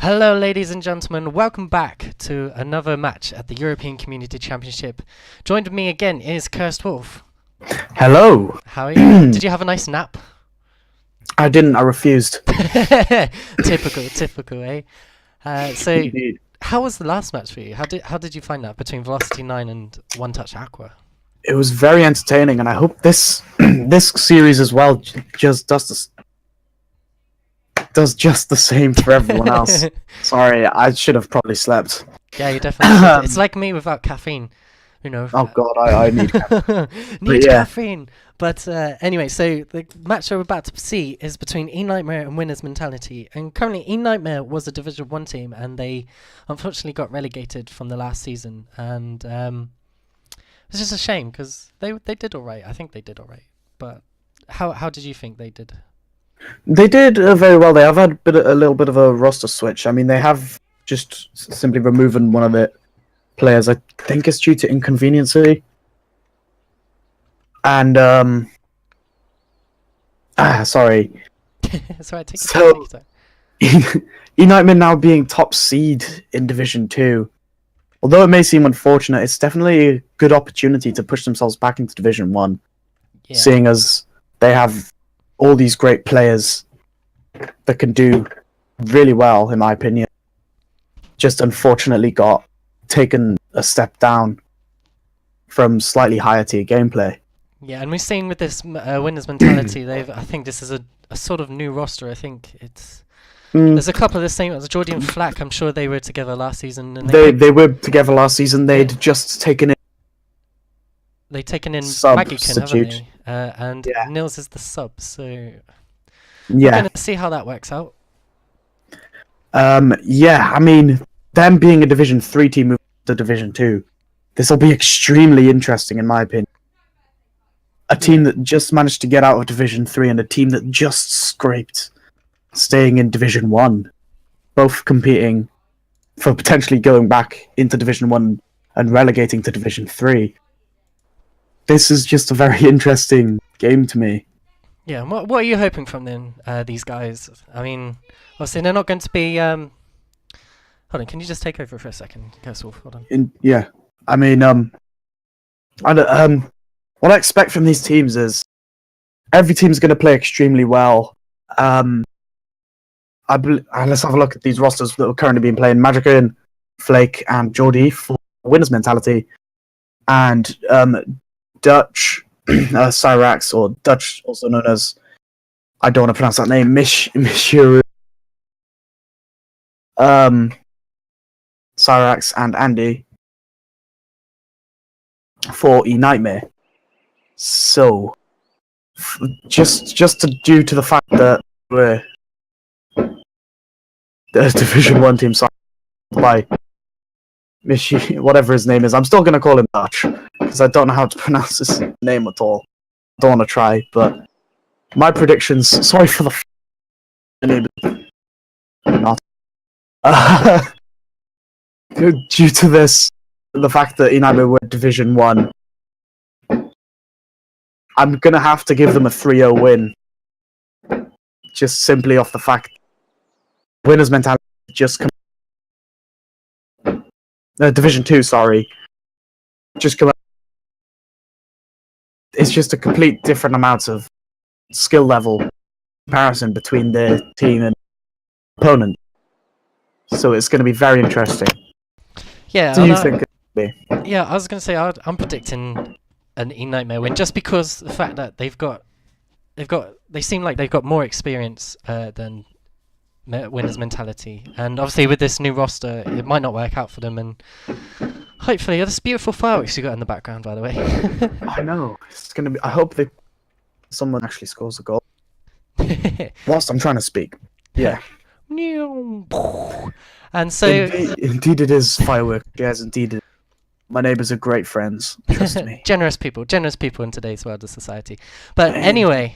Hello, ladies and gentlemen. Welcome back to another match at the European Community Championship. Joined with me again is Cursed Wolf. Hello. How are you? Did you have a nice nap? I didn't. I refused. Typical, eh? So, Indeed. how was the last match for you? How did you find that between Velocity 9 and One Touch Aqua? It was very entertaining, and I hope this this series as well just does just the same for everyone else. Sorry, I should have probably slept. Yeah, you definitely should. It's like me without caffeine. You know. Oh God, I need caffeine. Need yeah. caffeine. But anyway, so the match we're about to see is between ENightmare and Winners Mentality. And currently, ENightmare was a Division 1 team, and they unfortunately got relegated from the last season. And it's just a shame, because they did alright. I think they did alright. But how did you think they did? They did very well. They have had a little bit of a roster switch. I mean, they have just simply removing one of the players. I think it's due to inconveniency. And sorry. Sorry, take So- your time. ENightmare now being top seed in Division 2. Although it may seem unfortunate, it's definitely a good opportunity to push themselves back into Division 1, Yeah. seeing as they have all these great players that can do really well, in my opinion. Just unfortunately got taken a step down from slightly higher tier gameplay. Yeah, and we've seen with this Winners Mentality, I think this is a sort of new roster. I think it's... There's a couple of the same as Jordy and Flack. I'm sure they were together last season, and They were together last season. They'd just taken it. they've taken in Maggie, haven't Substitute. they? And Yeah. Nils is the sub, so we're Yeah. gonna see how that works out. Yeah, I mean, them being a Division 3 team moving to Division 2, this will be extremely interesting, in my opinion. A team that just managed to get out of Division 3 and a team that just scraped staying in Division 1, both competing for potentially going back into Division 1 and relegating to Division 3. This is just a very interesting game to me. Yeah, and what are you hoping from them, these guys? I mean, obviously they're not going to be. Hold on, can you just take over for a second, Wolf? Hold on. I mean, what I expect from these teams is every team's going to play extremely well. Let's have a look at these rosters that are currently being played. Magican, Flake, and Geordie for Winners Mentality, and Dutch, Cyrax, or Dutch, also known as, I don't want to pronounce that name, Mishuru, Cyrax, and Andy for ENightmare. So, just due to the fact that we're the Division 1 team signed by Michi, whatever his name is, I'm still going to call him Dutch, because I don't know how to pronounce his name at all. Don't want to try, but my predictions, sorry for the name, not. Due to this, the fact that ENightmare were Division 1, I'm going to have to give them a 3-0 win. Just simply off the fact Winners Mentality just come... Division 2, sorry. Just come... It's just a complete different amount of skill level comparison between the team and opponent. So it's going to be very interesting. Yeah, Do you think it will be? Yeah, I was going to say I'm predicting an ENightmare win, just because the fact that they seem like they've got more experience than Winners Mentality, and obviously with this new roster, it might not work out for them. And hopefully, this beautiful fireworks you got in the background, by the way. I know it's going to be. I hope someone actually scores a goal whilst I'm trying to speak. Yeah. And so, indeed it is fireworks. Yes, indeed. My neighbours are great friends. Trust me. generous people in today's world of society. But anyway,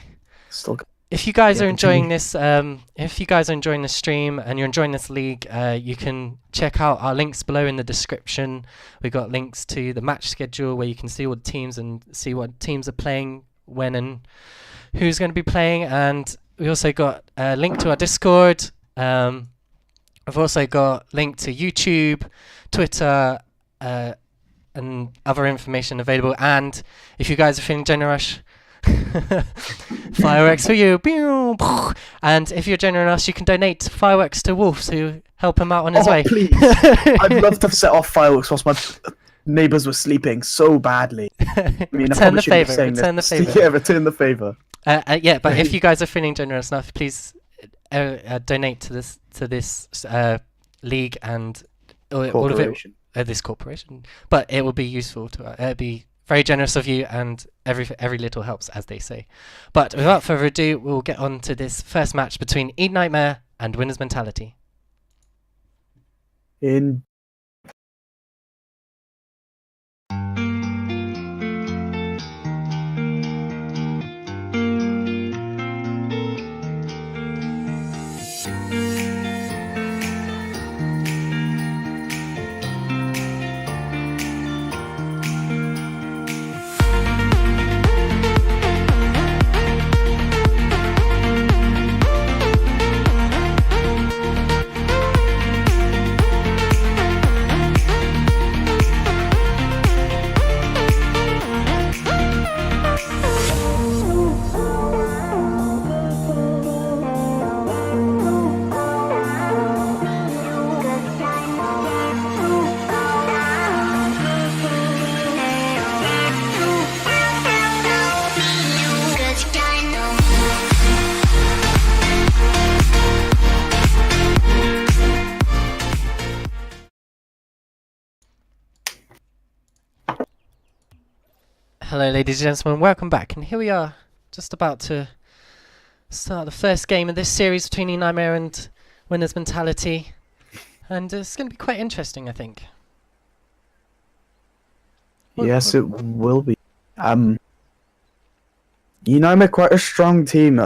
Still. if you guys Yeah, are enjoying continue. this, if you guys are enjoying this stream and you're enjoying this league, you can check out our links below in the description. We've got links to the match schedule where you can see all the teams and see what teams are playing when and who's going to be playing. And we also got a link to our Discord. I've also got link to YouTube, Twitter, and other information available. And if you guys are feeling generous, fireworks for you. And if you're generous, you can donate fireworks to Wolf to help him out on his way. Please. I'd love to set off fireworks whilst my neighbours were sleeping so badly. I mean, Return the favour. Return the favour. Yeah, return the favour. Yeah, but if you guys are feeling generous enough, please donate to this league and all of it. This corporation, but it will be useful to it'll be very generous of you, and every little helps, as they say. But without further ado, we'll get on to this first match between ENightmare and Winner's Mentality. Hello ladies and gentlemen, welcome back, and here we are, just about to start the first game of this series between ENightmare and Winner's Mentality, and it's going to be quite interesting, I think. Yes, it will be. ENightmare quite a strong team,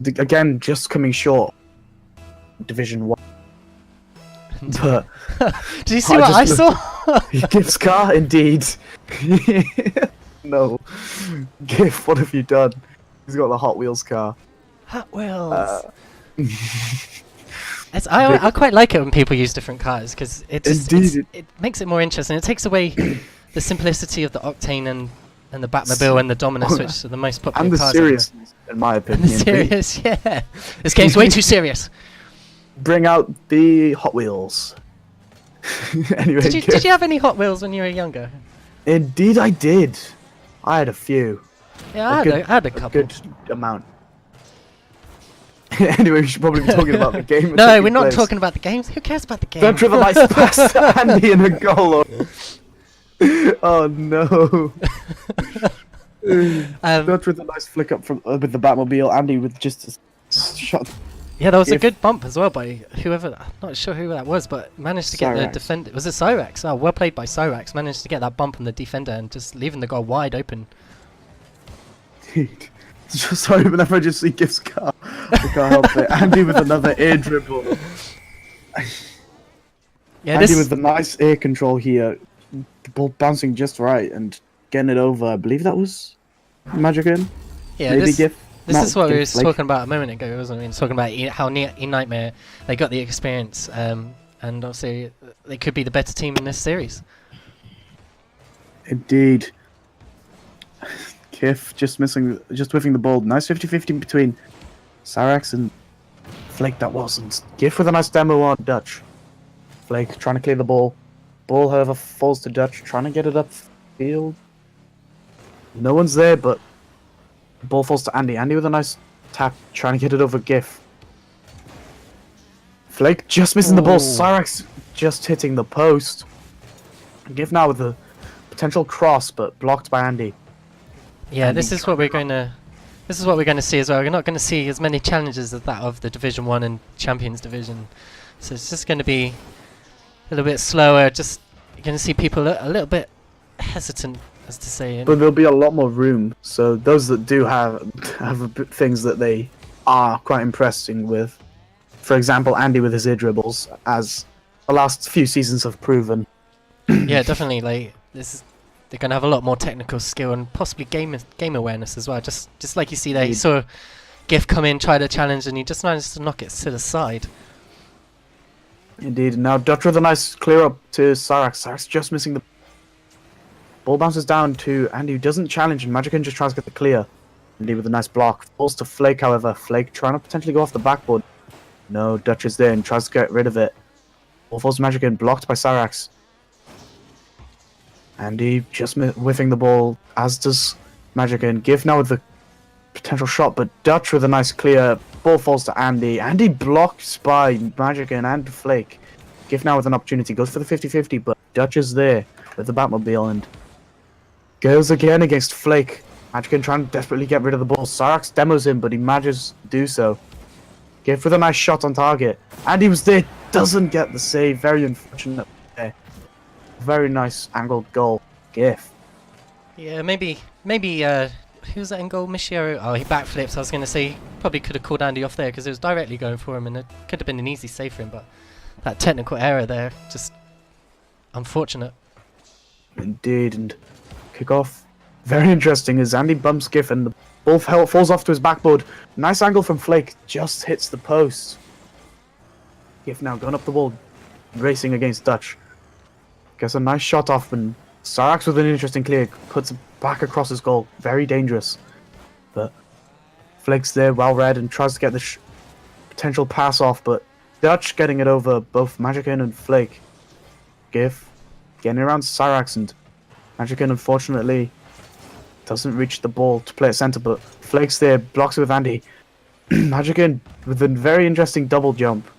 again, just coming short Division 1. But did you see what I saw? Gift's car, indeed. No. Gift, what have you done? He's got the Hot Wheels car. Hot Wheels. I quite like it when people use different cars, because it makes it more interesting. It takes away the simplicity of the Octane and the Batmobile and the Dominus, which are the most popular cars. And the seriousness, in my opinion. And the serious, yeah. This game's way too serious. Bring out the Hot Wheels. Anyway, did you have any Hot Wheels when you were younger? Indeed, I did. I had a few. Yeah, I had a couple. A good amount. Anyway, we should probably be talking about the game. No, we're not talking about the games. Who cares about the game? Don't dribble nice pass to Andy in a goal. Oh no. Don't with a nice flick up from with the Batmobile. Andy with just a shot. Yeah, there was a good bump as well by whoever. I'm not sure who that was, but managed to get the defender. Was it Cyrax? Oh, well played by Cyrax. Managed to get that bump on the defender and just leaving the goal wide open. Sorry, whenever I just see Gift's car, I can't help it. Andy with another air dribble. Yeah, Andy with the nice air control here. The ball bouncing just right and getting it over. I believe that was Magic in. Yeah, maybe Gift. This is what we were talking about a moment ago, wasn't we? Talking about how ENightmare, they got the experience, and obviously they could be the better team in this series. Indeed. Kif just whiffing the ball. Nice 50-50 between Cyrax and Flake. That wasn't. Gif with a nice demo on Dutch. Flake trying to clear the ball. Ball, however, falls to Dutch, trying to get it upfield. No one's there, but the ball falls to Andy. Andy with a nice tap, trying to get it over Gif. Flake just missing the ball. Cyrax just hitting the post. Gif now with the potential cross, but blocked by Andy. Yeah, this is what we're going to see as well. We're not going to see as many challenges as that of the Division 1 and Champions Division. So it's just going to be a little bit slower. Just you're going to see people a little bit hesitant, as to say. But there'll be a lot more room. So those that do have things that they are quite impressing with, for example, Andy with his ear dribbles, as the last few seasons have proven. Yeah, definitely. Like they're going to have a lot more technical skill and possibly game awareness as well. Just like you see there, he saw Gif come in, try to challenge, and he just managed to knock it to the side. Indeed. Now Dutch with a nice clear up to Sarax. Sarax just missing the ball, bounces down to Andy, who doesn't challenge, and Magickin just tries to get the clear. Andy with a nice block. Falls to Flake, however. Flake trying to potentially go off the backboard. No, Dutch is there and tries to get rid of it. Ball falls to Magickin, blocked by Sarax. Andy just whiffing the ball, as does Magickin. Gift now with the potential shot, but Dutch with a nice clear. Ball falls to Andy. Andy blocked by Magickin and Flake. Gift now with an opportunity. Goes for the 50-50, but Dutch is there with the Batmobile and goes again against Flake. Magickin trying to desperately get rid of the ball. Sarax demos him, but he manages to do so. Gift with a nice shot on target. Andy was there. Doesn't get the save. Very unfortunate there. Very nice angled goal. Gift. Yeah, maybe. Who's that in goal? Michiero? Oh, he backflips. I was going to say, probably could have called Andy off there because it was directly going for him and it could have been an easy save for him, but that technical error there, just unfortunate. Indeed, and kick off. Very interesting as Andy bumps Giff and the ball falls off to his backboard. Nice angle from Flake, just hits the post. Giff now going up the wall, racing against Dutch. Gets a nice shot off and Sarax with an interesting clear, puts it back across his goal. Very dangerous. But Flake's there, well read, and tries to get the potential pass off, but Dutch getting it over both Magickin and Flake. Giff getting around Sarax, and Magickin unfortunately doesn't reach the ball to play at centre, but Flake's there, blocks it with Andy. Magickin with a very interesting double jump,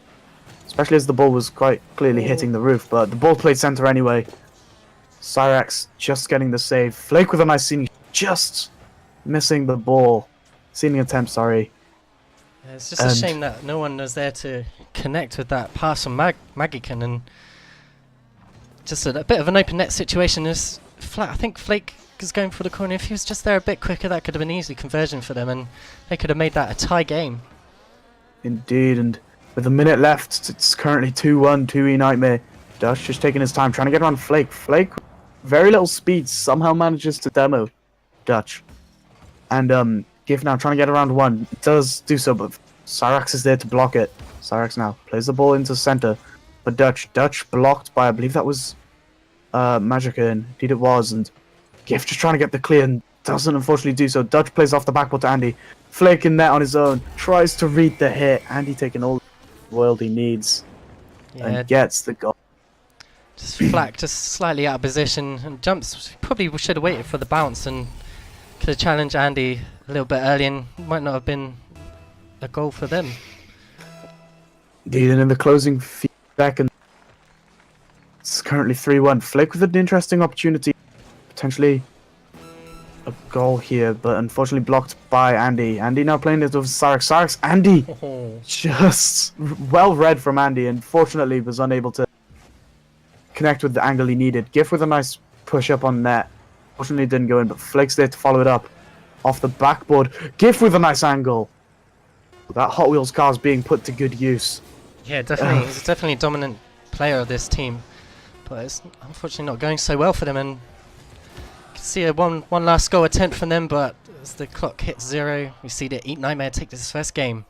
especially as the ball was quite clearly hitting the roof, but the ball played centre anyway. Sarax just getting the save. Flake with a nice scenic, just missing the ball. Scenic attempt, sorry. Yeah, it's just a shame that no one was there to connect with that pass from Magickin, and just a bit of an open net situation. Is flat. I think Flake is going for the corner. If he was just there a bit quicker, that could have been an easy conversion for them, and they could have made that a tie game. Indeed, and with a minute left, it's currently 2-1 to ENightmare. Dutch just taking his time, trying to get around Flake. Flake, very little speed, somehow manages to demo Dutch. And Giff now trying to get around one. Does do so, but Sarax is there to block it. Sarax now plays the ball into center, but Dutch blocked by, I believe that was Magickin. Indeed it was, and Giff just trying to get the clear and doesn't unfortunately do so. Dutch plays off the backboard to Andy. Flake in net on his own, tries to read the hit. Andy taking all the world he needs and gets the goal. Just Flack, just slightly out of position and jumps. Probably should have waited for the bounce and could have challenged Andy a little bit early, and might not have been a goal for them. Indeed, and in the closing few seconds, it's currently 3-1. Flake with an interesting opportunity, potentially a goal here, but unfortunately blocked by Andy. Andy now playing it with Sarax. Sarax, Andy, just well read from Andy, and fortunately was unable to connect with the angle he needed. Giff with a nice push up on net. Fortunately didn't go in, but Flake's there to follow it up off the backboard. Giff with a nice angle. That Hot Wheels car is being put to good use. Yeah, definitely. He's definitely a dominant player of this team, but it's unfortunately not going so well for them. And you can see a one last goal attempt from them, but as the clock hits 0, we see the ENightmare take this first game.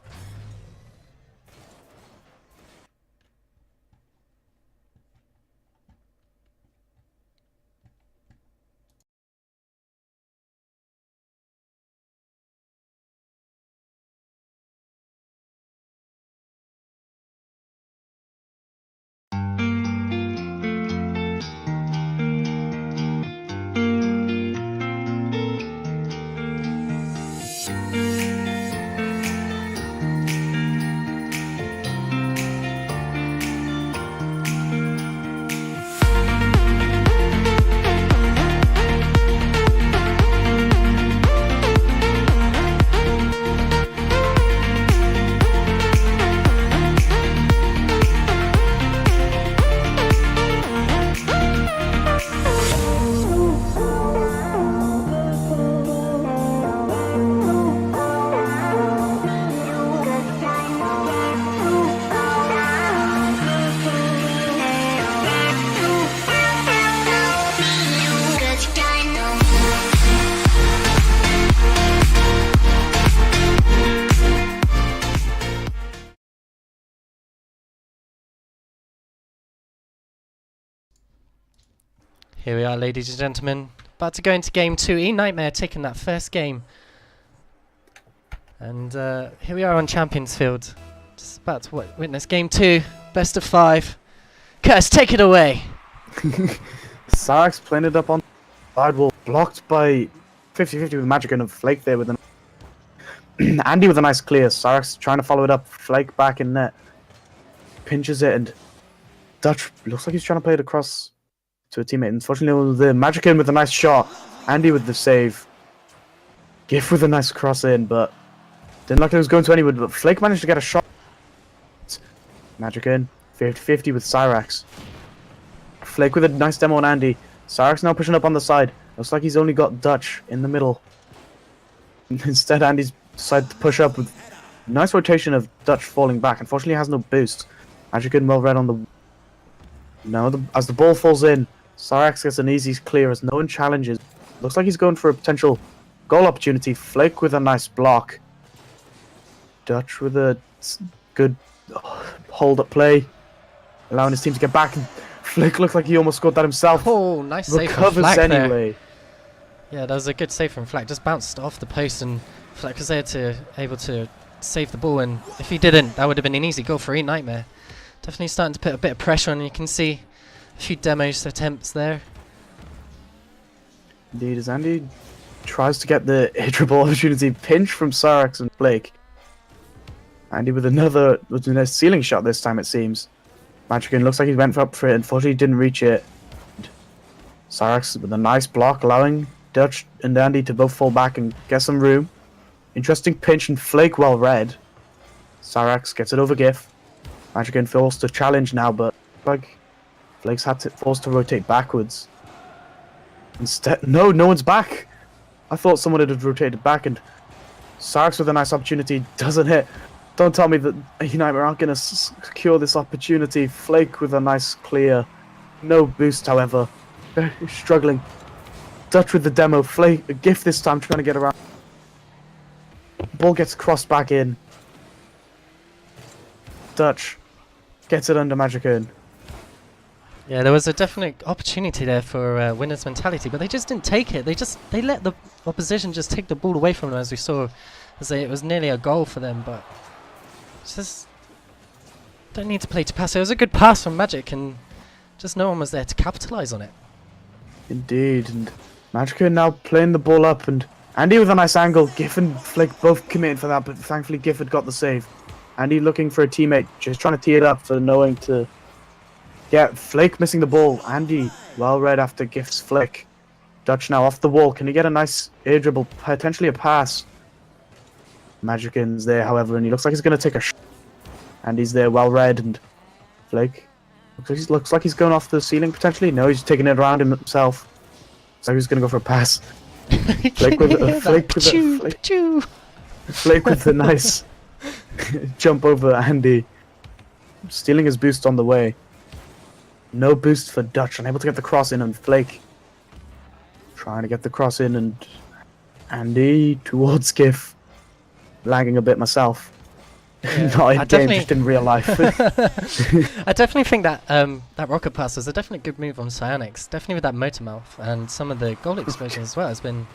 Here we are, ladies and gentlemen. About to go into game 2. ENightmare taking that first game. And here we are on Champions Field. Just about to witness game 2. Best of 5. Curse, take it away. Sarx playing it up on the side wall. Blocked by 50-50 with Magic and a Flake there with an Andy with a nice clear. Sarx trying to follow it up. Flake back in net. Pinches it and Dutch looks like he's trying to play it across to a teammate. Unfortunately, the Magic in with a nice shot. Andy with the save. Gift with a nice cross in, but didn't look like it was going to anyone. But Flake managed to get a shot. Magic in. 50-50 with Cyrax. Flake with a nice demo on Andy. Cyrax now pushing up on the side. Looks like he's only got Dutch in the middle. Instead, Andy's decided to push up with nice rotation of Dutch falling back. Unfortunately, he has no boost. Magic in well read on the... Now, as the ball falls in, Cyrax gets an easy clear as no one challenges. Looks like he's going for a potential goal opportunity. Flake with a nice block. Dutch with a good hold-up play, allowing his team to get back. And Flake looks like he almost scored that himself. Oh, nice save from Recovers Flack anyway. there. Yeah, that was a good save from Flack. Just bounced off the post and Flack was there to able to save the ball. And if he didn't, that would have been an easy goal for ENightmare. Definitely starting to put a bit of pressure on. You can see a few demos attempts there. Indeed, as Andy tries to get the hittable opportunity, pinch from Cyrax and Flake. Andy with a ceiling shot this time, it seems. Magickin looks like he went up for it, unfortunately didn't reach it. Cyrax with a nice block, allowing Dutch and Andy to both fall back and get some room. Interesting pinch and Flake well read. Cyrax gets it over GIF. Magickin forced to challenge now, but like Flake's forced to rotate backwards. Instead, no one's back. I thought someone had rotated back, and Cyrax with a nice opportunity doesn't hit. Don't tell me that ENightmare aren't going to secure this opportunity. Flake with a nice clear. No boost, however. Struggling. Dutch with the demo. Flake, a gift this time, trying to get around. Ball gets crossed back in. Dutch gets it under Magickin. Yeah, there was a definite opportunity there for winner's mentality, but they just didn't take it. They let the opposition just take the ball away from them, as we saw. It was nearly a goal for them, but just don't need to play to pass. It was a good pass from Magic, and just no one was there to capitalize on it. Indeed, and Magickin now playing the ball up, and Andy with a nice angle. Giff and Flake both committed for that, but thankfully Giff had got the save. Andy looking for a teammate, just trying to tee it up for knowing to... Yeah, Flake missing the ball. Andy well read after Giff's flick. Dutch now off the wall. Can he get a nice air dribble? Potentially a pass. Magickin's there, however, and he looks like he's going to take a shot. Andy's there, well read, and Flake looks like he's going off the ceiling potentially. No, he's taking it around himself. So he's going to go for a pass. Flake with the nice jump over Andy, stealing his boost on the way. No boost for Dutch, unable to get the cross in, and Flake trying to get the cross in, and Andy towards Giff, lagging a bit myself. Yeah, Not in game, just in real life. I definitely think that that rocket pass was a definitely good move on Psyonix. Definitely with that motor mouth and some of the goal explosions as well. Has been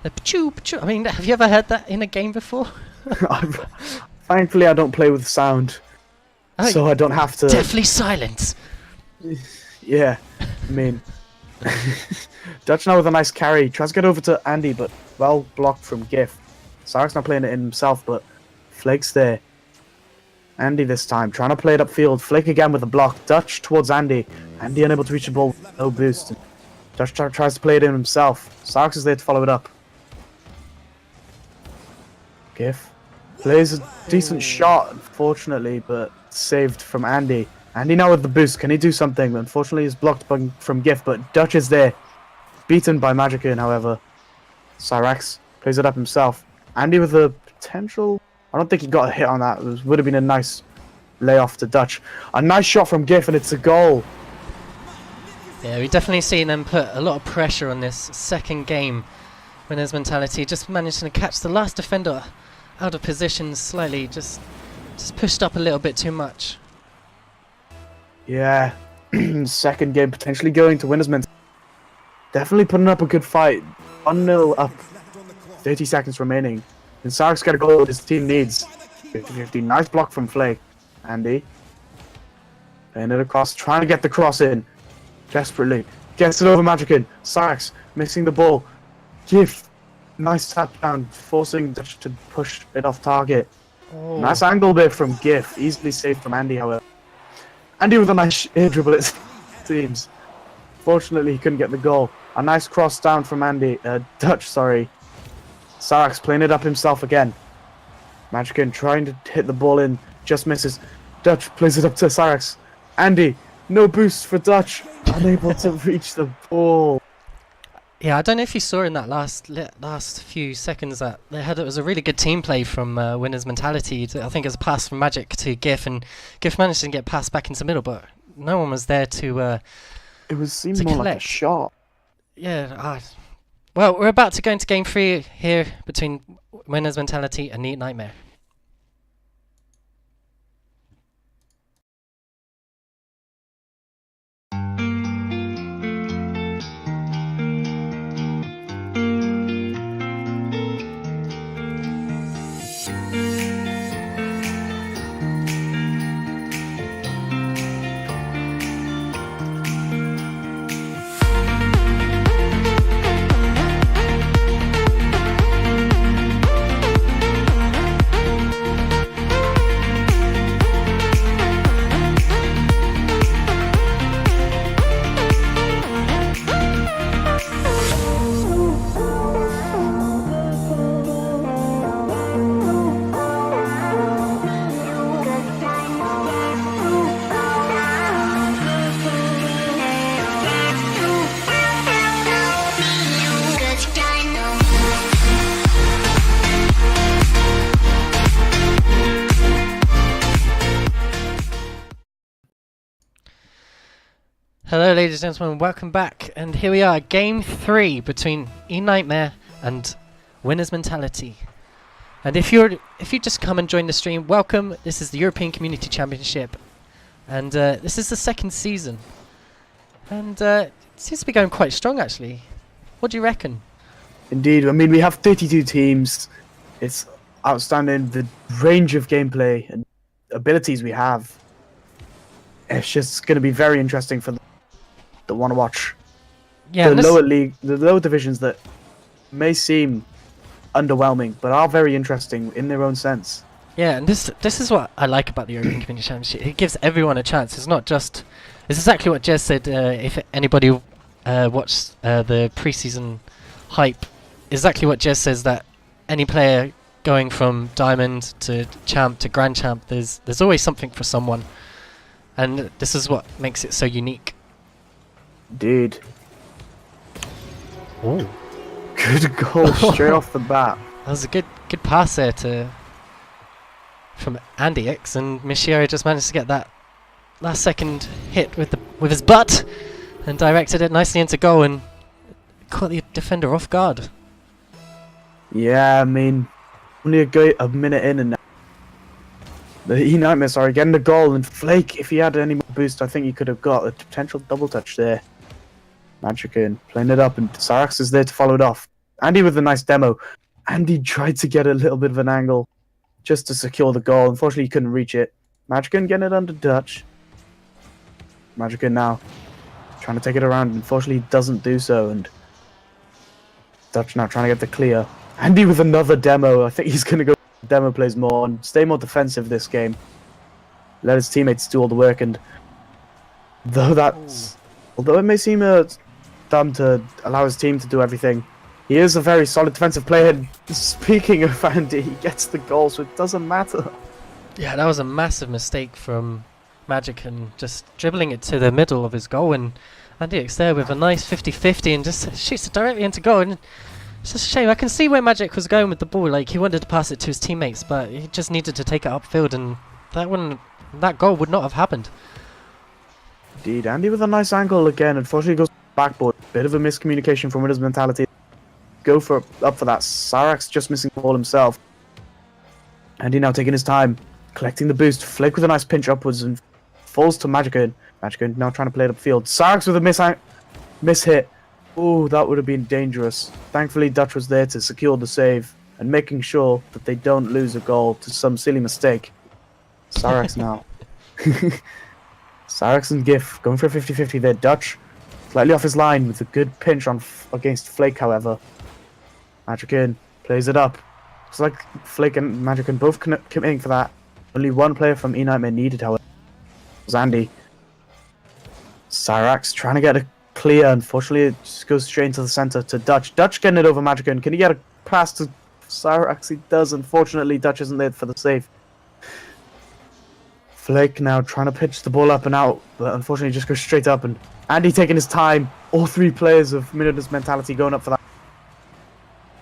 the pachoo, pachoo. I mean, have you ever heard that in a game before? Thankfully, I don't play with sound, so I don't have to. Deathly silent. Yeah, I mean, Dutch now with a nice carry. Tries to get over to Andy, but well blocked from GIF. Cyrax not playing it in himself, but Flake's there. Andy this time, trying to play it upfield. Flake again with a block. Dutch towards Andy. Andy unable to reach the ball. No boost. Dutch tries to play it in himself. Cyrax is there to follow it up. GIF plays a decent shot, unfortunately, but saved from Andy. Andy now with the boost. Can he do something? Unfortunately, he's blocked from GIF, but Dutch is there. Beaten by Magickin, however. Cyrax plays it up himself. Andy with a potential... I don't think he got a hit on that. It would have been a nice layoff to Dutch. A nice shot from GIF, and it's a goal. Yeah, we've definitely seen them put a lot of pressure on this second game. Winner's mentality just managed to catch the last defender out of position slightly. Just pushed up a little bit too much. Yeah, second game potentially going to winner's mentality. definitely putting up a good fight. 1-0 up, 30 seconds remaining. And Sark's got a goal his team needs. 50-50. Nice block from Flake. Andy. And it across, trying to get the cross in. Desperately. Gets it over Magickin. Sark's missing the ball. GIF. Nice tap down, forcing Dutch to push it off target. Oh. Nice angle there from GIF. Easily saved from Andy, however. Andy with a nice air dribble, it seems. Fortunately, he couldn't get the goal. A nice cross down from Andy. Dutch, sorry. Sarak's playing it up himself again. Magickin trying to hit the ball in. Just misses. Dutch plays it up to Sarax. Andy, no boost for Dutch. Unable to reach the ball. Yeah, I don't know if you saw in that last few seconds that it was a really good team play from Winner's Mentality. I think it was a pass from Magic to GIF, and GIF managed to get passed back into the middle, but no one was there to it seemed more like a shot. Yeah. Well, we're about to go into game 3 here between Winner's Mentality and ENightmare. Hello ladies and gentlemen, welcome back, and here we are, game 3 between ENightmare and Winner's Mentality. And if you just come and join the stream, welcome. This is the European Community Championship, and this is the 2nd season, and it seems to be going quite strong actually. What do you reckon? Indeed, I mean we have 32 teams. It's outstanding, the range of gameplay and abilities we have. It's just going to be very interesting for that want to watch. Yeah, the lower divisions that may seem underwhelming, but are very interesting in their own sense. Yeah, and this is what I like about the European Community Championship. It gives everyone a chance. It's not just. It's exactly what Jez said. If anybody watched the preseason hype, exactly what Jez says, that any player going from Diamond to Champ to Grand Champ, there's always something for someone, and this is what makes it so unique. Indeed. Oh, good goal straight off the bat. That was a good pass there from Andy X, and Michiero just managed to get that last second hit with his butt and directed it nicely into goal and caught the defender off guard. Yeah, I mean, only a minute in and the ENightmare, sorry, getting the goal, and Flake, if he had any more boost, I think he could have got a potential double touch there. Magickin playing it up, and Sarax is there to follow it off. Andy with a nice demo. Andy tried to get a little bit of an angle just to secure the goal. Unfortunately, he couldn't reach it. Magickin getting it under Dutch. Magickin now trying to take it around. Unfortunately, he doesn't do so, and Dutch now trying to get the clear. Andy with another demo. I think he's going to go demo plays more and stay more defensive this game. Let his teammates do all the work, and although it may seem dumb to allow his team to do everything, he is a very solid defensive player. And speaking of Andy, he gets the goal, so it doesn't matter. Yeah, that was a massive mistake from Magickin, just dribbling it to the middle of his goal, and Andy X there with a nice 50-50 and just shoots it directly into goal. And it's just a shame. I can see where Magic was going with the ball. Like, he wanted to pass it to his teammates, but he just needed to take it upfield, and that goal would not have happened. Indeed, Andy with a nice angle again. Unfortunately, goes backboard. Bit of a miscommunication from Winner's Mentality. Go up for that. Sarax just missing the ball himself. Andy now taking his time, collecting the boost. Flake with a nice pinch upwards and falls to Magickin. Magickin now trying to play it upfield. Sarax with a miss hit. Oh, that would have been dangerous. Thankfully, Dutch was there to secure the save and making sure that they don't lose a goal to some silly mistake. Sarax now. Sarax and GIF going for a 50-50 there. Dutch slightly off his line with a good pinch on against Flake, however. Magickin plays it up. Looks like Flake and Magickin both committing for that. Only one player from ENightmare needed, however. It was Andy. Sarax trying to get a clear. Unfortunately, it just goes straight into the center to Dutch. Dutch getting it over Magickin. Can he get a pass to Sarax? He does. Unfortunately, Dutch isn't there for the save. Flake now trying to pitch the ball up and out, but unfortunately just goes straight up, and Andy taking his time. All three players of Miscellaneous mentality going up for that.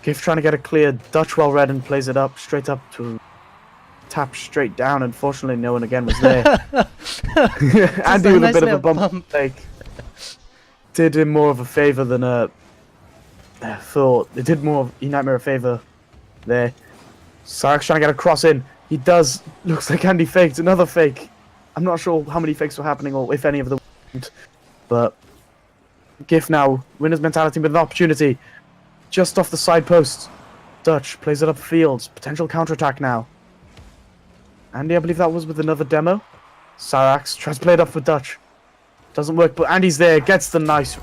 GIF trying to get it clear. Dutch well read and plays it up straight up to tap straight down. Unfortunately, no one again was there. Andy with a bit of a bump fake. Did him more of a favor than a thought. It did more of ENightmare a favor there. Sarax trying to get a cross in. He does. Looks like Andy faked another fake. I'm not sure how many fakes were happening or if any of them weren't. But GIF now, winner's mentality with an opportunity. Just off the side post. Dutch plays it upfield. Potential counterattack now. Andy, I believe that was with another demo. Sarax tries to play it up for Dutch. Doesn't work, but Andy's there. Gets the nice.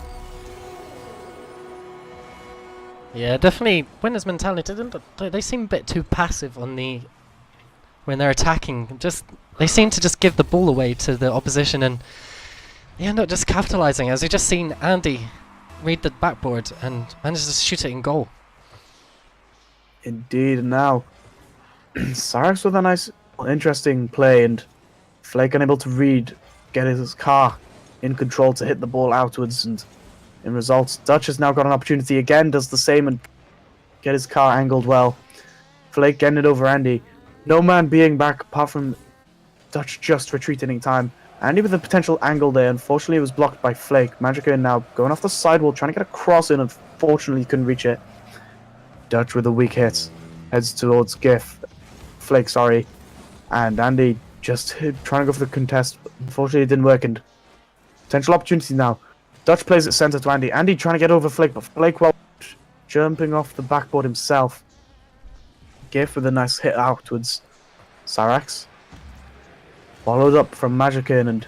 Yeah, definitely. Winners mentality. They seem a bit too passive on the when they're attacking. They seem to just give the ball away to the opposition, and they end up just capitalizing. As we just seen Andy read the backboard and manages to shoot it in goal. Indeed, and now Sarax with a nice, interesting play, and Flake unable to read, get his car in control to hit the ball outwards, and in results, Dutch has now got an opportunity again, does the same and get his car angled well. Flake getting it over Andy. No man being back apart from Dutch just retreating in time. Andy with a potential angle there. Unfortunately, it was blocked by Flake. Magickin now going off the sidewall, trying to get a cross in. Unfortunately, couldn't reach it. Dutch with a weak hit. Heads towards GIF. Flake, sorry. And Andy just trying to go for the contest. But unfortunately, it didn't work. And potential opportunity now. Dutch plays it center to Andy. Andy trying to get over Flake, but Flake well jumping off the backboard himself. GIF with a nice hit outwards. Sarax followed up from Magickin, and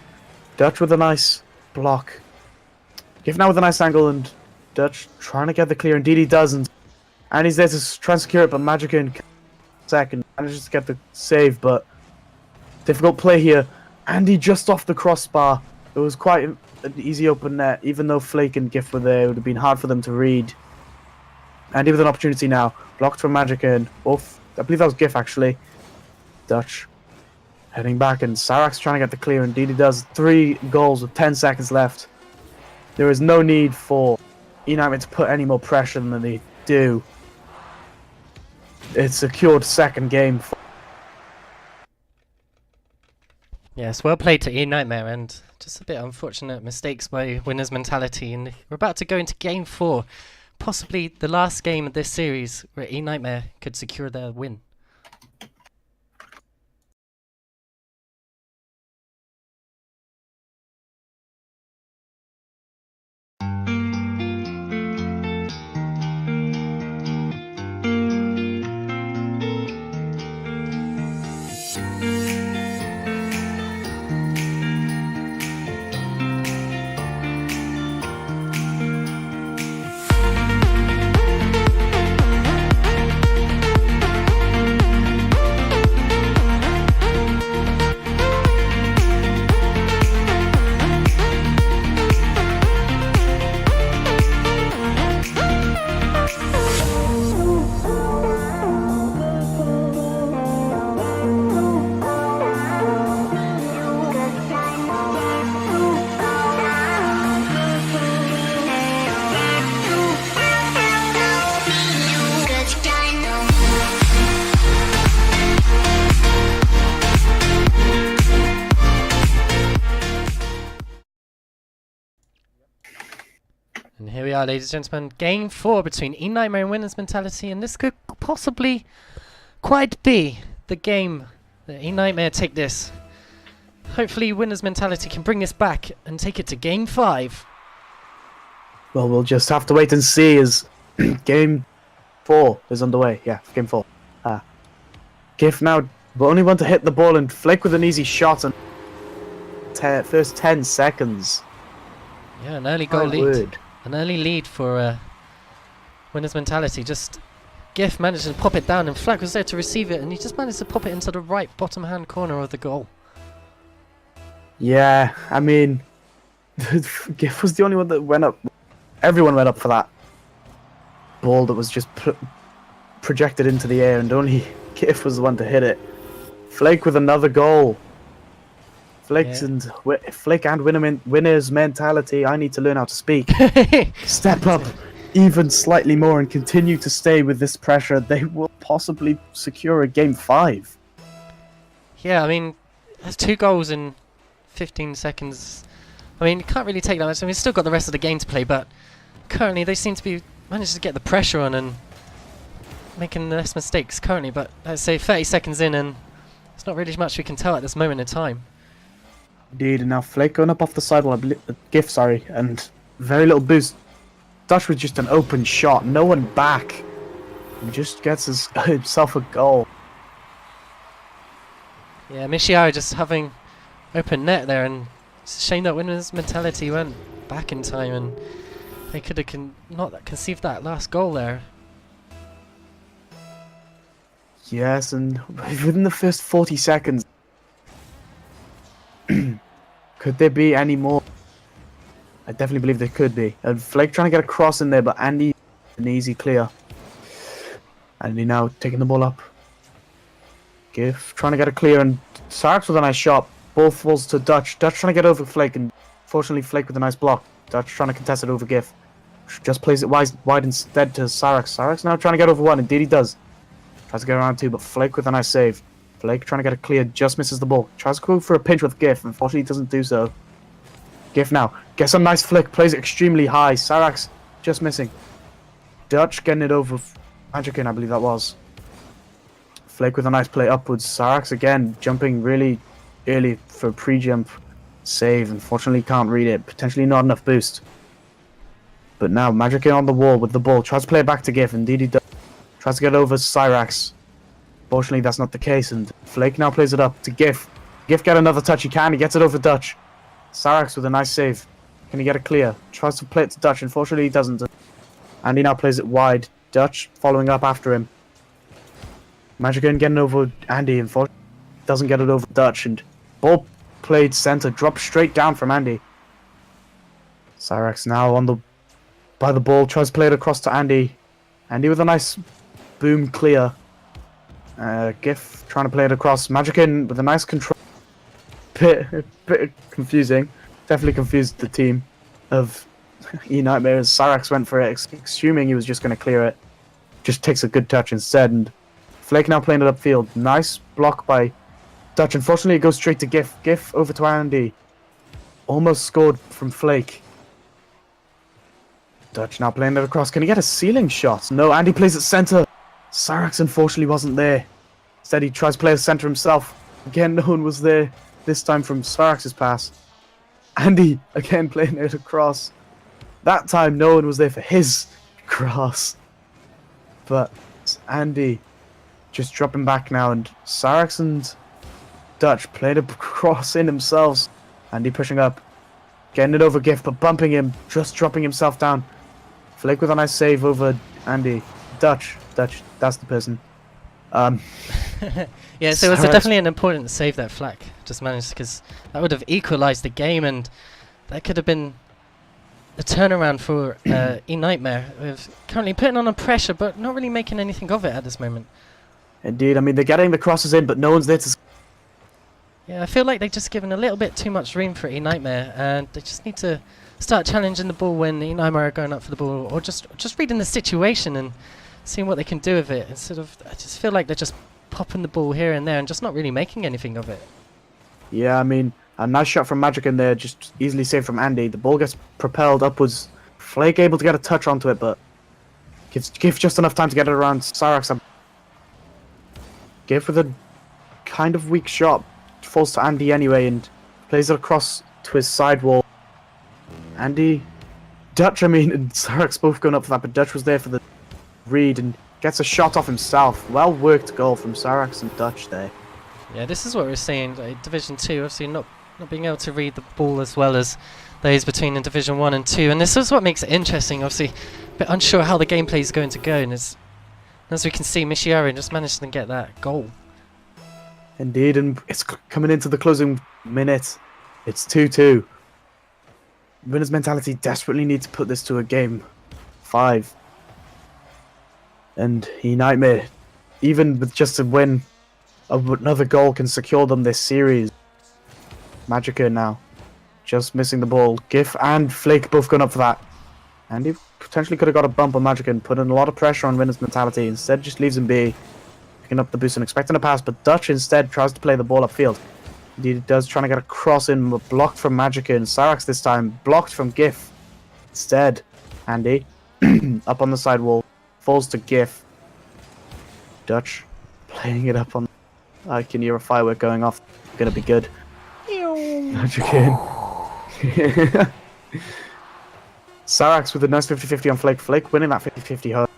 Dutch with a nice block. GIF now with a nice angle, and Dutch trying to get the clear. Indeed he does, and Andy's there to try and secure it, but Magickin second manages to get the save, but difficult play here. Andy just off the crossbar. It was quite an easy open net, even though Flake and GIF were there. It would have been hard for them to read. Andy with an opportunity now. Blocked from Magickin. Both, I believe that was GIF actually. Dutch heading back, and Sarax trying to get the clear. Indeed he does. 3 goals with 10 seconds left. There is no need for ENightmare to put any more pressure than they do. It's secured second game. Yes, well played to ENightmare, and just a bit unfortunate mistakes by Winners Mentality. And we're about to go into Game 4, possibly the last game of this series where ENightmare could secure their win. And here we are, ladies and gentlemen, Game 4 between ENightmare and Winners Mentality, and this could possibly quite be the game that ENightmare take this. Hopefully Winners Mentality can bring this back and take it to Game 5. Well, we'll just have to wait and see as game 4 is underway. Yeah, game 4. GIF now, but only one to hit the ball, and Flake with an easy shot and first 10 seconds. Yeah, an early goal lead. An early lead for Winner's Mentality. Just GIF managed to pop it down, and Flake was there to receive it, and he just managed to pop it into the right bottom hand corner of the goal. Yeah, I mean, GIF was the only one that went up. Everyone went up for that ball that was just projected into the air, and only GIF was the one to hit it. Flake with another goal. Flake and Winner's Mentality. I need to learn how to speak. Step up even slightly more and continue to stay with this pressure. They will possibly secure a game 5. Yeah, I mean, there's 2 goals in 15 seconds. I mean, you can't really take that much. I mean, we've still got the rest of the game to play, but currently they seem to be managed to get the pressure on and making less mistakes currently. But let's say 30 seconds in, and there's not really much we can tell at this moment in time. Indeed, and now Flake going up off the sidewall, GIF, sorry, and very little boost. Dutch with just an open shot, no one back. He just gets himself a goal. Yeah, Mishiao just having open net there, and it's a shame that Winner's Mentality went back in time, and they could have not conceived that last goal there. Yes, and within the first 40 seconds, could there be any more? I definitely believe there could be. And Flake trying to get a cross in there, but Andy, an easy clear. Andy now taking the ball up. GIF trying to get a clear, and Sarks with a nice shot. Ball falls to Dutch. Dutch trying to get over Flake, and fortunately Flake with a nice block. Dutch trying to contest it over GIF. Just plays it wide instead to Sarks. Sarks now trying to get over one, indeed he does. Tries to get around 2, but Flake with a nice save. Flake trying to get a clear, just misses the ball. Tries to go for a pinch with GIF, unfortunately doesn't do so. GIF now gets a nice flick, plays it extremely high. Saraks just missing. Dutch getting it over Magickin, I believe that was. Flake with a nice play upwards. Saraks again jumping really early for a pre-jump save. Unfortunately can't read it. Potentially not enough boost. But now Magickin on the wall with the ball. Tries to play it back to GIF. Indeed he does. Tries to get over Cyrax. Fortunately that's not the case, and Flake now plays it up to GIF. GIF get another touch. He gets it over Dutch. Saraks with a nice save. Can he get it clear? Tries to play it to Dutch. Unfortunately, he doesn't. And he now plays it wide. Dutch following up after him. Magickin getting over Andy. Unfortunately, doesn't get it over Dutch. And ball played center. Dropped straight down from Andy. Saraks now by the ball. Tries to play it across to Andy. Andy with a nice boom clear. GIF trying to play it across. Magickin with a nice control. Bit confusing. Definitely confused the team of ENightmare as Saraks went for it, assuming he was just going to clear it. Just takes a good touch instead, and Flake now playing it upfield. Nice block by Dutch. Unfortunately, it goes straight to GIF. GIF over to Andy. Almost scored from Flake. Dutch now playing it across. Can he get a ceiling shot? No, Andy plays it center. Saraks unfortunately wasn't there. Instead, he tries to play the center himself. Again, no one was there. This time from Saraks' pass. Andy again playing it across. That time no one was there for his cross. But Andy just dropping back now, and Saraks and Dutch played a cross in themselves. Andy pushing up. Getting it over GIF, but bumping him. Just dropping himself down. Flake with a nice save over Andy. Dutch, that's the person. Yeah, so it was definitely an important save that Flak just managed, because that would have equalised the game, and that could have been a turnaround for ENightmare, with currently putting on a pressure but not really making anything of it at this moment. Indeed, I mean, they're getting the crosses in, but no one's there to... Yeah, I feel like they've just given a little bit too much room for ENightmare, and they just need to start challenging the ball when ENightmare are going up for the ball, or just reading the situation and seeing what they can do with it, instead of... I just feel like they're just popping the ball here and there and just not really making anything of it. Yeah, I mean, a nice shot from Magic in there, just easily saved from Andy. The ball gets propelled upwards. Flake able to get a touch onto it, but gives just enough time to get it around Cyrax. GIF with a kind of weak shot. Falls to Andy anyway and plays it across to his side wall. Andy Dutch, I mean, and Sarex both going up for that, but Dutch was there for the read and gets a shot off himself. Well worked goal from Sarex and Dutch there. Yeah, this is what we're seeing. Division 2, obviously not being able to read the ball as well as those between in Division 1 and 2. And this is what makes it interesting. Obviously, a bit unsure how the gameplay is going to go. And as we can see, Mishiari just managed to get that goal. Indeed, and it's coming into the closing minute. It's 2-2. Winners mentality desperately need to put this to a game 5. And ENightmare, even with just a win, another goal can secure them this series. Magica now, just missing the ball. Gif and Flake both going up for that. And he potentially could have got a bump on Magica and put in a lot of pressure on Winners mentality. Instead, just leaves him be, picking up the boost and expecting a pass. But Dutch instead tries to play the ball upfield. Indeed, it does, trying to get a cross in, but blocked from Magica, and Sarex this time blocked from Gif. Instead, Andy up on the side wall, falls to Gif. Dutch playing it up on. I can hear a firework going off. Gonna be good. Magica. Sarex with a nice 50-50 on Flake. Flake winning that 50-50 hurt.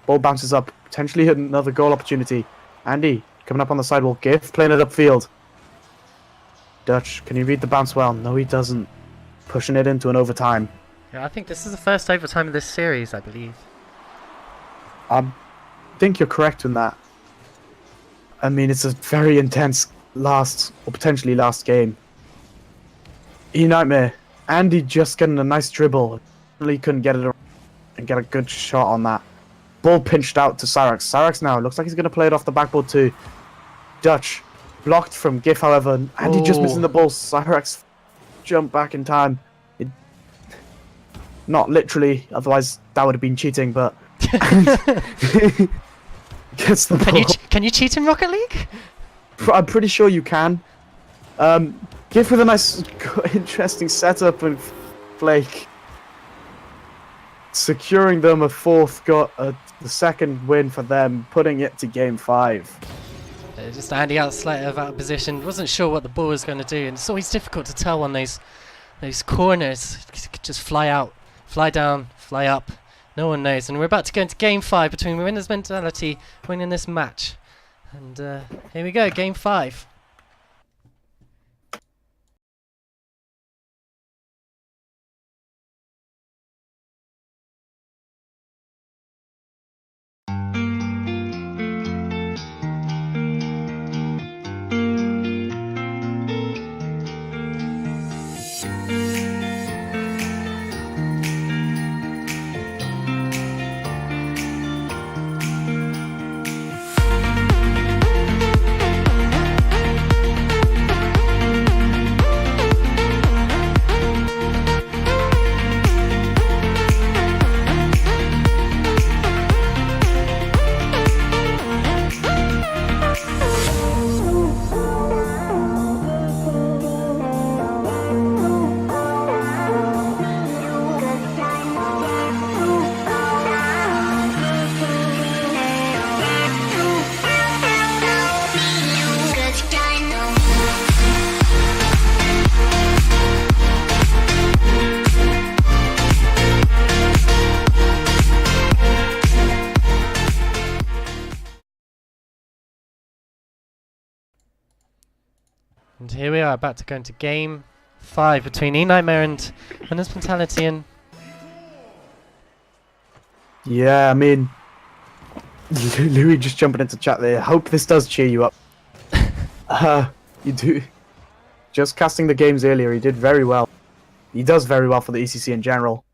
Ball bounces up, potentially another goal opportunity. Andy coming up on the sidewall. Gif playing it upfield. Dutch, can he read the bounce well? No, he doesn't. Pushing it into an overtime. Yeah, I think this is the first overtime of this series, I believe. I think you're correct in that. I mean, it's a very intense last, or potentially last game. ENightmare. Andy just getting a nice dribble. Really couldn't get it around and get a good shot on that. Ball pinched out to Sarex. Sarex now looks like he's going to play it off the backboard too. Dutch blocked from Gif, however. Andy just missing the ball. Sarex jump back in time. Not literally, otherwise that would have been cheating, but gets the ball. Can you cheat in Rocket League? I'm pretty sure you can. Gif with a nice, interesting setup and Flake securing them a fourth, got the second win for them, putting it to game 5. Just Andy out of position, wasn't sure what the ball was going to do, and it's always difficult to tell on those corners. It could just fly out, fly down, fly up. No one knows. And we're about to go into game 5 between Winners mentality winning this match. And here we go, game 5. And here we are about to go into game 5 between ENightmare and Winners mentality. And yeah, I mean, Louis just jumping into chat there. Hope this does cheer you up. You do. Just casting the games earlier, he did very well. He does very well for the ECC in general.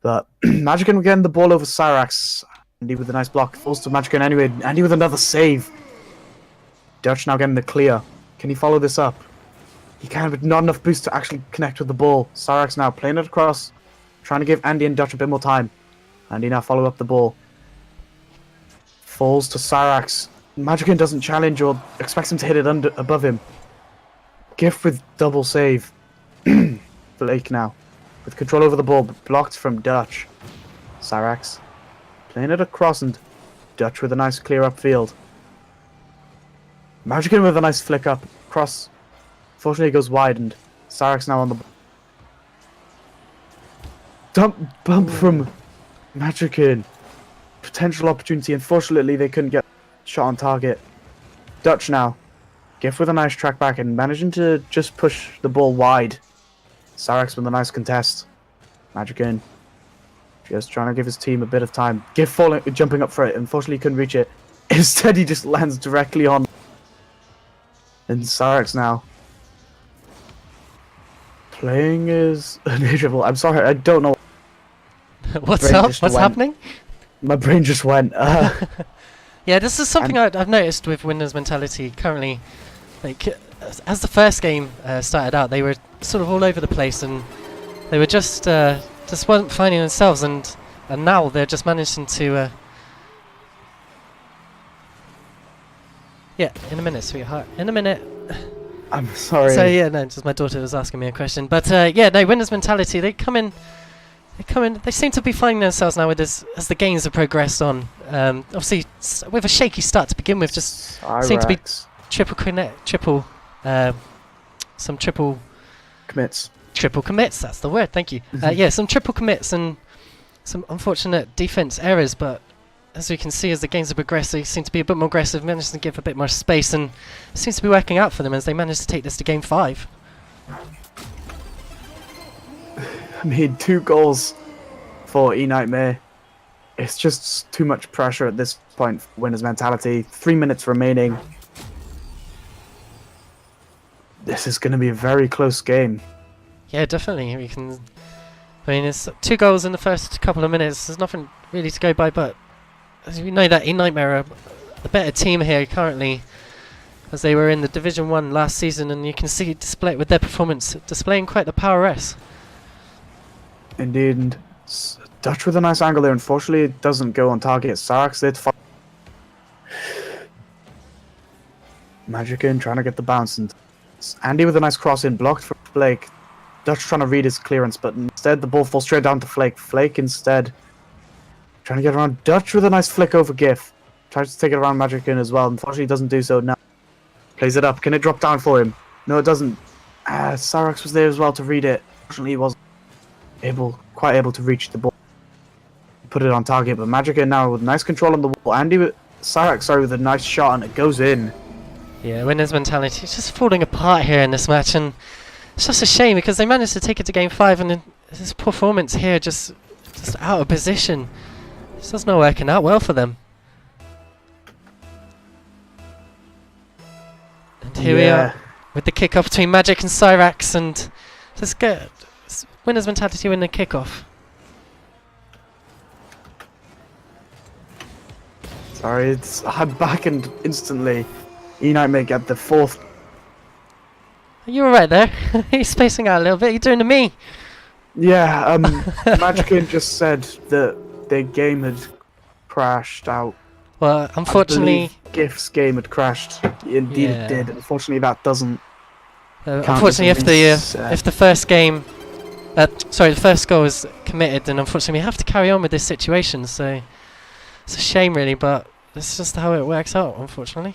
But Magican getting the ball over Sarex. Andy with a nice block. Falls to Magican anyway. Andy with another save. Dutch now getting the clear. Can he follow this up? He can, but not enough boost to actually connect with the ball. Sarex now playing it across. Trying to give Andy and Dutch a bit more time. Andy now follow up the ball. Falls to Sarex. Magican doesn't challenge or expects him to hit it above him. Gift with double save. Blake now with control over the ball, but blocked from Dutch. Sarex playing it across and Dutch with a nice clear upfield. Magican with a nice flick up cross. Fortunately, it goes wide and Sarex now on the ball. bump from Magikin. Potential opportunity. Unfortunately, they couldn't get shot on target. Dutch now. Gift with a nice track back and managing to just push the ball wide. Sarex with a nice contest. Magikin just trying to give his team a bit of time. Gift jumping up for it. Unfortunately, he couldn't reach it. Instead, he just lands directly on. And Sarex now. Playing is unusual. I'm sorry, I don't know. What's up? What's happening? My brain just went. Yeah, this is something I've noticed with Winners Mentality currently. Like, as the first game started out, they were sort of all over the place, and they were just weren't finding themselves, and now they're just managing to. Yeah, in a minute, sweetheart. In a minute. I'm sorry. So yeah, no, just my daughter was asking me a question, but yeah, no, Winners Mentality. They come in. They seem to be finding themselves now with as the games have progressed on. Obviously, with a shaky start to begin with, just seem to be triple commits. Triple commits. That's the word. Thank you. Yeah, some triple commits and some unfortunate defense errors. But as we can see, as the games have progressed, they seem to be a bit more aggressive, managed to give a bit more space, and it seems to be working out for them as they managed to take this to game 5. I mean, 2 goals for ENightmare. It's just too much pressure at this point for Winners Mentality. 3 minutes remaining. This is going to be a very close game. Yeah, definitely. I mean, it's 2 goals in the first couple of minutes. There's nothing really to go by, but as we know that ENightmare are the better team here currently, as they were in the Division 1 last season, and you can see it display with their performance, displaying quite the power-S. Indeed, and Dutch with a nice angle there. Unfortunately, it doesn't go on target. Sarex did. Magikin trying to get the bounce, and Andy with a nice cross in, blocked for Flake. Dutch trying to read his clearance, but instead the ball falls straight down to Flake. Flake instead trying to get around Dutch with a nice flick over GIF. Tries to take it around Magikin as well. Unfortunately, doesn't do so now. Plays it up. Can it drop down for him? No, it doesn't. Sarex was there as well to read it. Unfortunately, he wasn't quite able to reach the ball, put it on target. But Magica now with nice control on the wall. Andy with Sarex, with a nice shot, and it goes in. Yeah, Winners Mentality is just falling apart here in this match, and it's just a shame because they managed to take it to game 5, and his performance here just out of position. This does not working out well for them. And here we are with the kick-off between Magic and Cyrax, and just get Winners Mentality win the kickoff. Sorry, I'm back and instantly ENightmare get the 4th. Are you alright there? You're spacing out a little bit. You're doing to me. Yeah, Magickin just said that their game had crashed out. Well, unfortunately, GIF's game had crashed. Indeed, it did. Unfortunately, that doesn't. Unfortunately, if the first game. Sorry, the first goal is committed, then unfortunately we have to carry on with this situation, so it's a shame really, but it's just how it works out, unfortunately.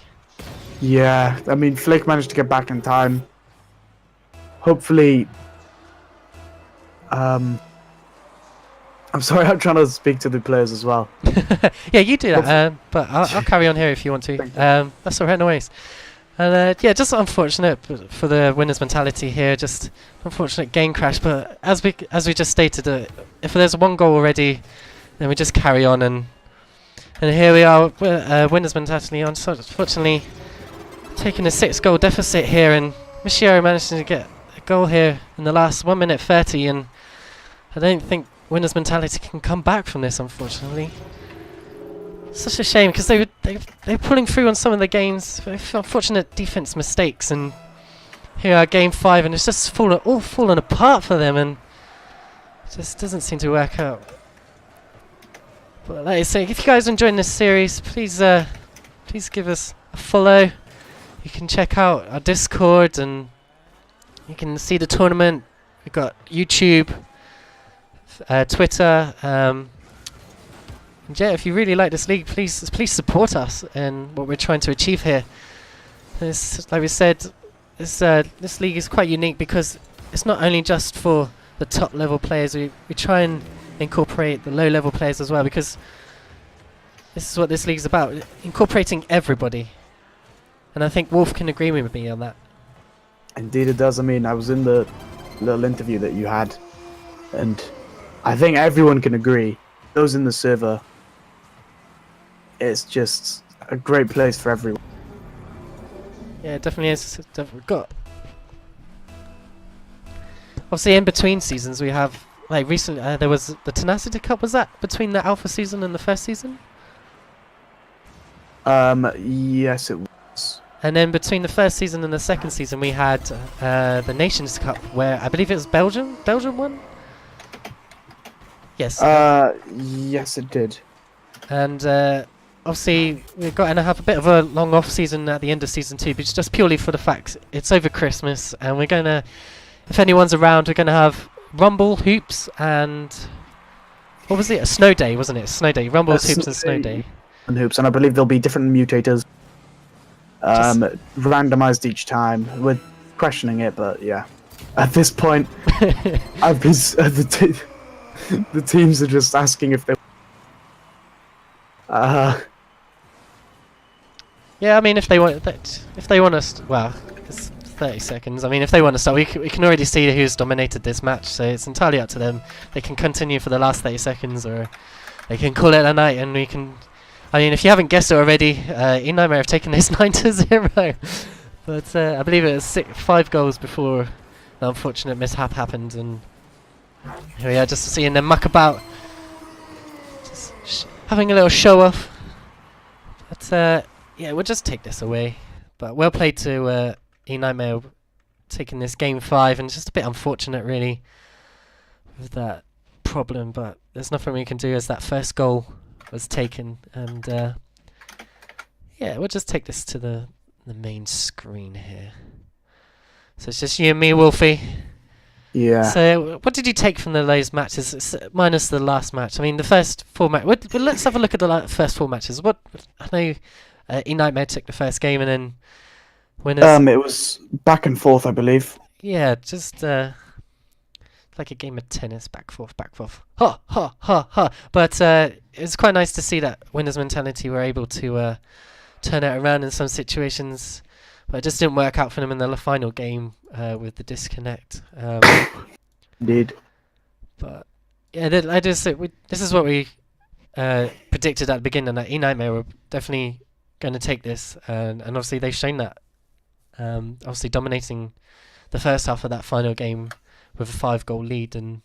Yeah, I mean, Flake managed to get back in time. Hopefully, I'm sorry, I'm trying to speak to the players as well. Yeah, you do that, but I'll carry on here if you want to. That's alright, no worries. And yeah, just unfortunate for the Winners Mentality here. Just unfortunate game crash. But as we just stated, if there's 1 goal already, then we just carry on. And here we are, Winners Mentality. Unfortunately, taking a 6-goal deficit here, and Michiaro managing to get a goal here in the last 1 minute 30. And I don't think Winners Mentality can come back from this, unfortunately. Such a shame because they're pulling through on some of the games. Unfortunate defense mistakes, and here are game 5, and it's just all fallen apart for them, and it just doesn't seem to work out. But like I say, if you guys are enjoying this series, please give us a follow. You can check out our Discord, and you can see the tournament. We've got YouTube, Twitter. And yeah, if you really like this league, please support us in what we're trying to achieve here. Like we said, this league is quite unique because it's not only just for the top level players. We try and incorporate the low level players as well, because this is what this league's about, incorporating everybody. And I think Wolf can agree with me on that. Indeed it does. I mean, I was in the little interview that you had, and I think everyone can agree, those in the server, it's just a great place for everyone. Yeah, it definitely is. We've got, obviously, in between seasons we have, like recently there was the Tenacity Cup. Was that between the Alpha season and the first season? Yes it was. And then between the first season and the second season we had the Nations Cup, where I believe it was Belgium won? Yes. Yes it did. And obviously we're going to have a bit of a long off season at the end of season 2, but it's just purely for the fact it's over Christmas, and we're going to, if anyone's around, we're going to have Rumble, Hoops, and what was it? A Snow Day, wasn't it? Snow Day. Rumble, Hoops, and Snow Day. And Hoops, and I believe there'll be different mutators, randomized each time. We're questioning it, but yeah. At this point, I've been the teams are just asking if they. Yeah, I mean, if they want us, well, it's 30 seconds. I mean, if they want to start, we can already see who's dominated this match, so it's entirely up to them. They can continue for the last 30 seconds, or they can call it a night, and we can. I mean, if you haven't guessed it already, ENightmare have taken this 9-0, but I believe it was 5 goals before the unfortunate mishap happened, and here we are, just seeing them muck about, just having a little show off. But yeah, we'll just take this away. But well played to ENightmare taking this game 5, and just a bit unfortunate really with that problem, but there's nothing we can do as that first goal was taken, and yeah, we'll just take this to the main screen here. So it's just you and me, Wolfie. Yeah. So what did you take from those matches, minus the last match? I mean, the first 4 matches. Let's have a look at the first 4 matches. What I know, ENightmare took the first game, and then winners. It was back and forth, I believe. Yeah, just like a game of tennis, back forth, ha ha ha ha. But it's quite nice to see that winners mentality were able to turn it around in some situations, but it just didn't work out for them in the final game with the disconnect. Indeed. But yeah, this is what we predicted at the beginning, that ENightmare were definitely going to take this, and obviously they've shown that. Obviously dominating the first half of that final game with a 5-goal lead, and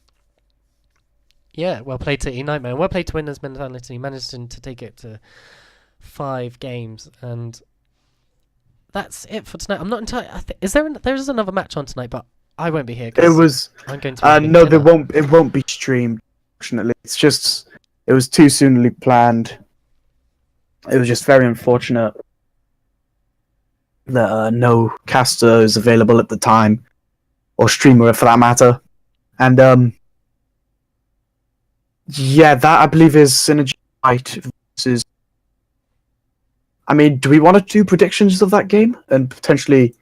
yeah, well played to ENightmare, well played to winners mentality, managed to take it to 5 games, and that's it for tonight. I'm not entirely. There's another match on tonight, but I won't be here. It was. I'm going to. No, there won't. It won't be streamed. Unfortunately, it's just. It was too soonly planned. It was just very unfortunate that no caster is available at the time, or streamer for that matter, and yeah, that I believe is Synergy White versus. I mean, do we want to do predictions of that game and potentially?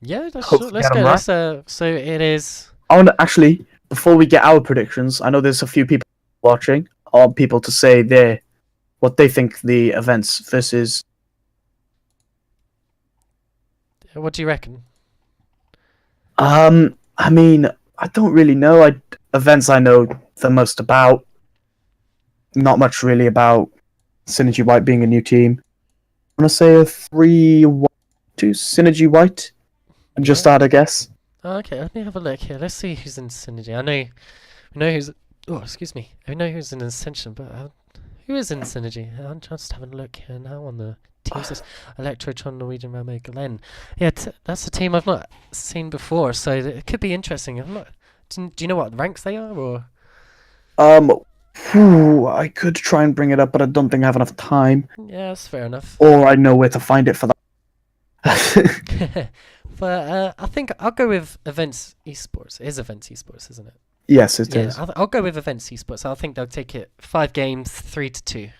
Yeah, let's go. Right? So it is. Oh, no, actually, before we get our predictions, I know there's a few people watching. I want people to say what they think the events versus. What do you reckon? I mean, I don't really know. Events I know the most about. Not much really about Synergy White being a new team. I'm gonna say a 3-1-2 Synergy White, and just add a guess. Oh, okay, let me have a look here. Let's see who's in Synergy. We know who's. Oh, excuse me. I know who's in Ascension, but who is in Synergy? I'm just having a look here now on the teams list. Electrotron, Norwegian, Ramo, Glenn. Yeah, that's a team I've not seen before, so it could be interesting. Do you know what ranks they are, or? I could try and bring it up, but I don't think I have enough time. Yeah, that's fair enough. Or I know where to find it for that. But I think I'll go with Events Esports. It is Events Esports, isn't it? Yes, it is. I'll go with Events Esports. I think they'll take it 5 games, 3-2.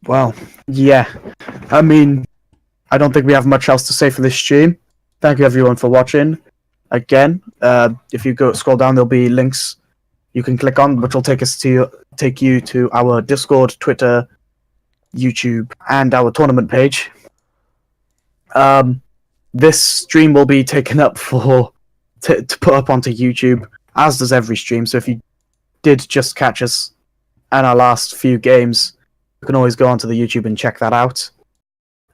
Well, yeah. I mean, I don't think we have much else to say for this stream. Thank you everyone for watching. Again, if you go scroll down, there'll be links you can click on, which will take you to our Discord, Twitter, YouTube, and our tournament page. This stream will be taken up to put up onto YouTube, as does every stream. So if you did just catch us and our last few games, you can always go onto the YouTube and check that out.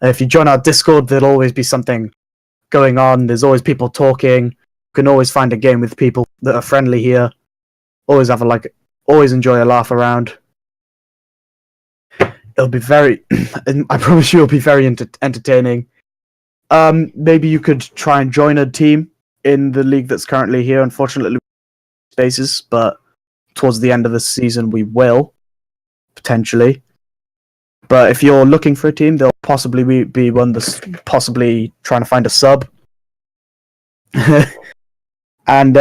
If you join our Discord, there'll always be something going on. There's always people talking. You can always find a game with people that are friendly here. Always always enjoy a laugh around. It'll be very, I promise you, it'll be very entertaining. Maybe you could try and join a team in the league that's currently here. Unfortunately, spaces, but towards the end of the season, we will potentially. But if you're looking for a team, there'll possibly be one that's possibly trying to find a sub. And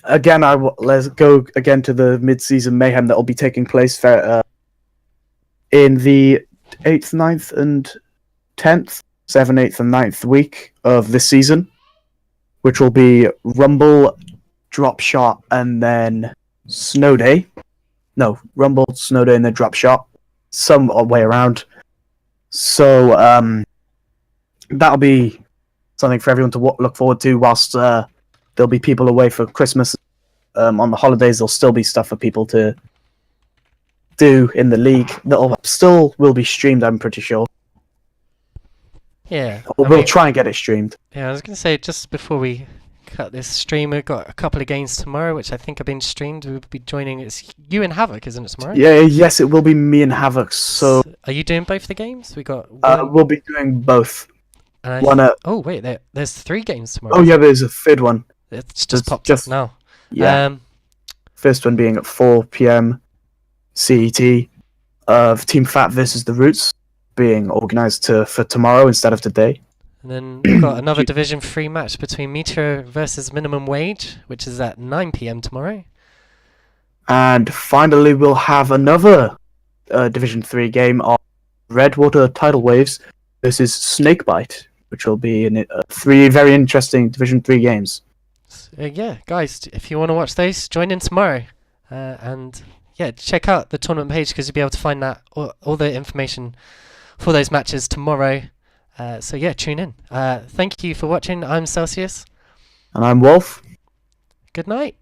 again, let's go again to the mid-season mayhem that will be taking place in the 8th, 9th, and 10th, 7th, 8th, and 9th week of this season, which will be Rumble, Drop Shot, and then Snow Day. No, Rumble, Snow Day, and then Drop Shot. Some way around. So that'll be something for everyone to look forward to. Whilst there'll be people away for Christmas, on the holidays there'll still be stuff for people to do in the league that still will be streamed, I'm pretty sure. Yeah. Or we'll try and get it streamed. Yeah, I was going to say, just before we cut this stream, we've got a couple of games tomorrow, which I think have been streamed. We'll be joining. It's you and Havoc, isn't it, tomorrow? Yeah, yes, it will be me and Havoc. So are you doing both the games? We got. We'll be doing both. Oh wait, there's 3 games tomorrow. Oh yeah, there's a third one. It's just popped up now. Yeah. First one being at 4 p.m. CET of Team Fat versus the Roots, being organised for tomorrow instead of today. And then we've got another Division 3 match between Meteor versus Minimum Wage, which is at 9 p.m. tomorrow. And finally, we'll have another Division 3 game of Redwater Tidal Waves versus Snakebite, which will be 3 very interesting Division 3 games. Yeah, guys, if you want to watch those, join in tomorrow. And yeah, check out the tournament page, because you'll be able to find that all the information for those matches tomorrow. So yeah, tune in. Thank you for watching. I'm Celsius. And I'm Wolf. Good night.